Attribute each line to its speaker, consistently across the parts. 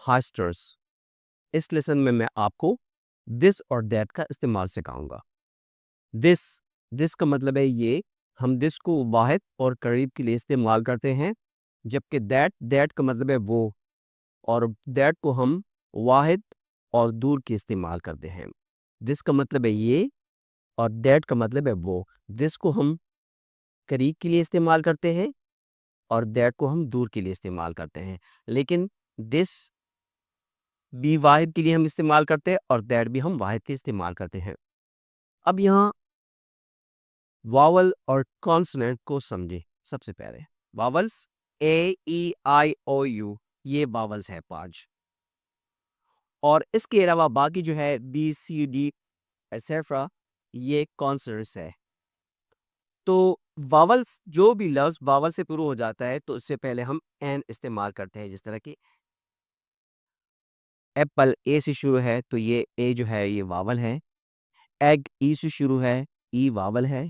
Speaker 1: हाइस्टर्स। इस लेसन में मैं आपको दिस और दैट का इस्तेमाल सिखाऊंगा। दिस दिस का मतलब है ये, हम दिस को वाहिद और करीब के लिए इस्तेमाल करते हैं, जबकि दैट का मतलब है वो, और दैट को हम वाहिद और दूर के इस्तेमाल करते हैं। दिस का मतलब है ये और दैट का मतलब है वो। दिस को हम करीब के लिए इस्तेमाल करते हैं और दैट को हम दूर के लिए इस्तेमाल करते हैं। लेकिन दिस भी वाहिद के लिए हम इस्तेमाल करते हैं और दैट भी हम वाहिद के इस्तेमाल करते हैं। अब यहाँ वावल और कॉन्सोनेंट को समझे। सबसे पहले vowels A, E, I, O, U, ये वावल्स है 5, और इसके अलावा बाकी जो है B, C, D एक्सेट्रा, ये कॉन्सोनेंट्स है। तो वावल्स, जो भी लफ्ज वावल से शुरू हो जाता है तो उससे पहले हम एन इस्तेमाल करते हैं। जिस तरह की एप्पल ए से शुरू है तो ये ए जो है ये वावल है। एग ई से शुरू है, ई वावल है।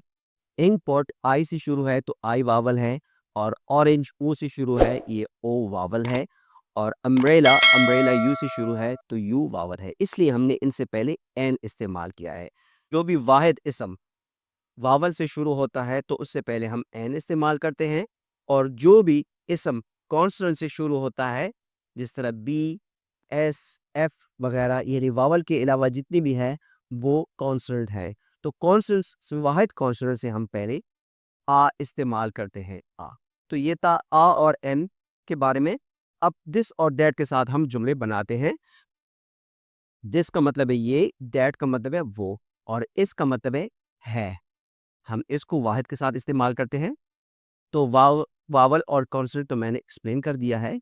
Speaker 1: इंक पॉट आई से शुरू है तो आई वावल है, और ऑरेंज ओ से शुरू है, ये ओ वावल है। और अम्ब्रेला अम्ब्रेला यू से शुरू है तो यू वावल है। इसलिए हमने इनसे पहले एन इस्तेमाल किया है। जो भी वाहिद इसम वावल से शुरू होता है तो उससे पहले हम एन इस्तेमाल करते हैं, और जो भी इसम कॉन्सोनेंट से शुरू होता है, जिस तरह बी, एस, एफ वगैरह, यानी वावल के अलावा जितनी भी है वो कॉन्सोनेंट है। तो कॉन्सोनेंट्स, वाहिद कॉन्सोनेंट से हम पहले आ इस्तेमाल करते हैं। आ, तो ये था आ और एन के बारे में। अब दिस और दैट के साथ हम जुमले बनाते हैं। दिस का मतलब है ये, दैट का मतलब है वो, और इसका मतलब है। हम इसको वाहिद के साथ इस्तेमाल करते हैं। तो वावल और कॉन्सोनेंट तो मैंने एक्सप्लेन कर दिया है,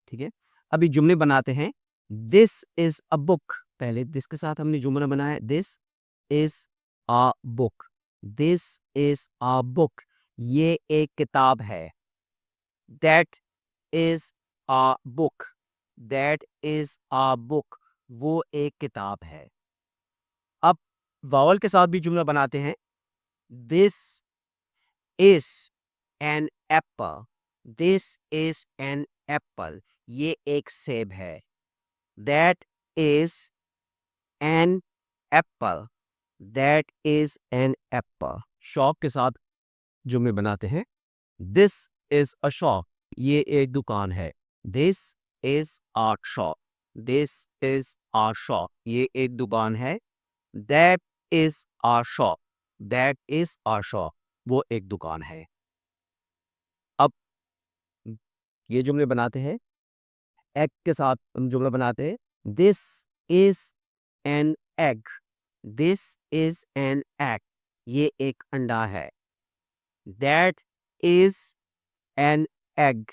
Speaker 1: ठीक है। अभी जुमले बनाते हैं। दिस इज अ बुक, पहले दिस के साथ हमने जुमला बनाया। This is a book, this is a book, ये एक किताब है। That is a book, that is a book, वो एक किताब है। अब वावल के साथ भी जुमला बनाते हैं। This is an apple, this is an apple, ये एक सेब है। That is an apple, that is an apple, shop के साथ जुमले बनाते हैं। दिस इज अ शॉप, ये एक दुकान है। This is a shop, this is a shop, ये एक दुकान है। That is a shop, that is a shop, वो एक दुकान है। अब ये जुमले बनाते हैं। एग के साथ हम जुमला बनाते हैं। This is an egg, this is an egg, ये एक अंडा है। That is an egg,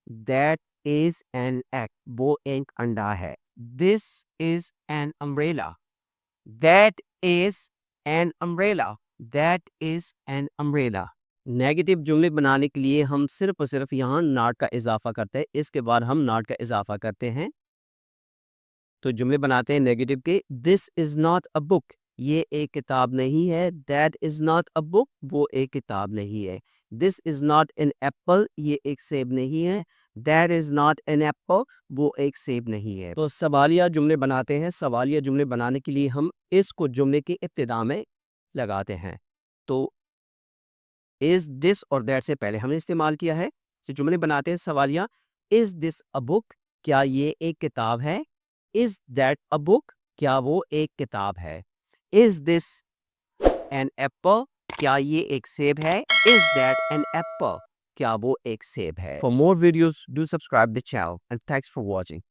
Speaker 1: that is an egg, वो एक अंडा है। This is an umbrella, that is an umbrella, that is an umbrella. Negative जुमले बनाने के लिए हम सिर्फ और सिर्फ यहाँ नॉट का इजाफा करते हैं। इसके बाद हम नॉट का इजाफा करते हैं। तो जुमले बनाते हैं नेगेटिव के। This is not a book, ये एक किताब नहीं है। That is not a book, वो एक किताब नहीं है। This is not an apple, ये एक सेब नहीं है। That is not an apple, वो एक सेब नहीं है। तो सवालिया जुमले बनाते हैं। सवालिया जुमले बनाने के लिए हम इसको जुमले की इब्तिदा में लगाते हैं। तो इज दिस और दैट से पहले हमने इस्तेमाल किया है। तो जुमले बनाते हैं सवालिया। इज दिस अ बुक, क्या ये एक किताब है। इज दैट अ बुक, क्या वो एक किताब है। इज दिस एन एप्पल, क्या ये एक सेब है। इज दैट एन एप्पल, क्या वो एक सेब है। For more videos do subscribe the channel and thanks for watching.